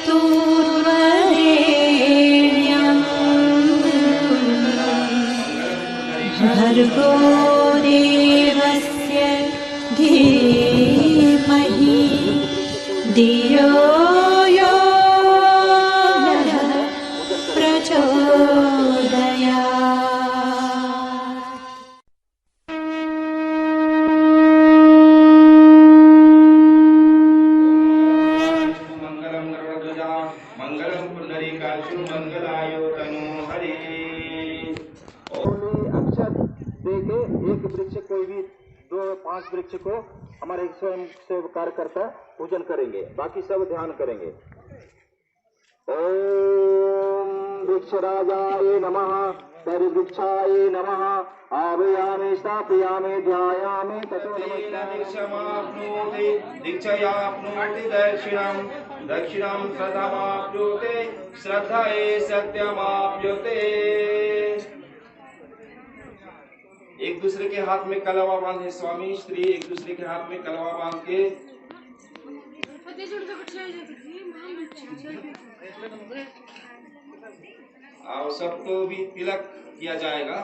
सवितुर्वरेण्यं भर्गो देवस्य धीमहि धियो यो नः प्रचोदयात्। मंगलम गरुड़ध्वजा मंगलम पुंडरीकाक्षो मंगलायो तनु हरि। अक्षर देके एक वृक्ष कोई भी 2-5 वृक्ष को हमारे स्वयं से कार्यकर्ता पूजन करेंगे, बाकी सब ध्यान करेंगे। ओम वृक्षराजाय नमः परिवृक्षाय नमः आवायामि स्थापयामि ध्यायामि ततो दीक्षामाप्नोति दीक्षयाप्नोति दक्षिणं श्रद्धामाप्नोति श्रद्धाये सत्यमाप्यते। एक दूसरे के हाथ में कलवा बांधे स्वामी स्त्री एक दूसरे के हाथ में कलवा बांध के और सबको भी तिलक किया जाएगा।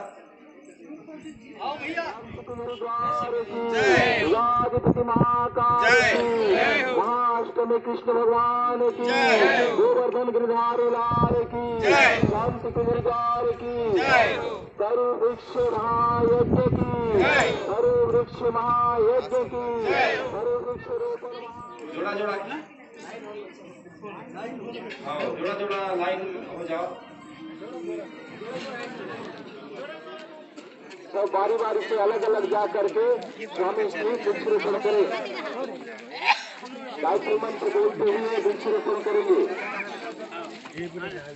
महाअष्टमी कृष्ण भगवान की, गोवर्धन गिरधारी लाल की, शांति की गिरधार की, तरु वृक्ष महायज्ञ की, तरु वृक्ष महायज्ञ की, तरु वृक्ष रोपण। जोड़ा जोड़ा हाँ जोड़ा जोड़ा लाइन हो जाओ। सब बारी बारी से अलग अलग जा करके स्वामी श्री वृक्षरोपण करें। गायत्री मंत्र बोलते हुए वृक्षरोपण करेंगे।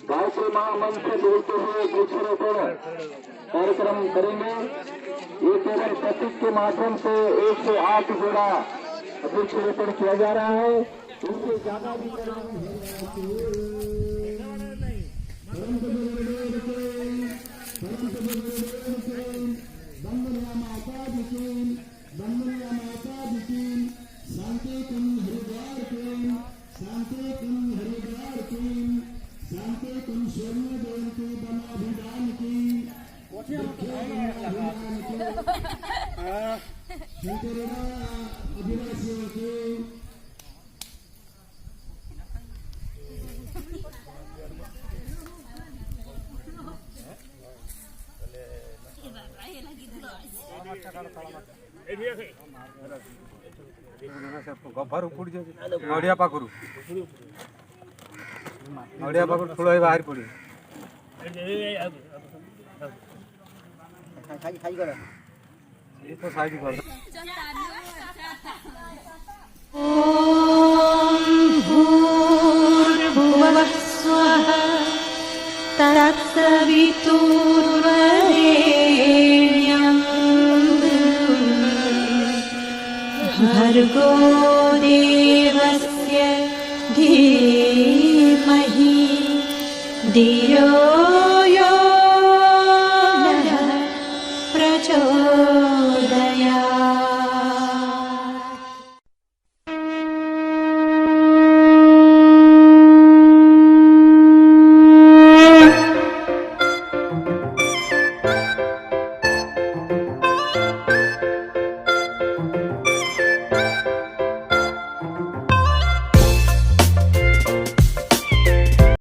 गायत्री महामंत्र बोलते हुए वृक्षरोपण कार्यक्रम करेंगे। ये केवल प्रतीक के माध्यम से 108 जोड़ा वृक्षरोपण किया जा रहा है। उससे ज्यादा भी गभर उपड़ी नड़िया पाखु ठूल बाहर पड़े तो साइड कर भूर्भुवः स्वः तत्सवितुर्वरेण्यं भर्गो देवस्य धीमहि धियो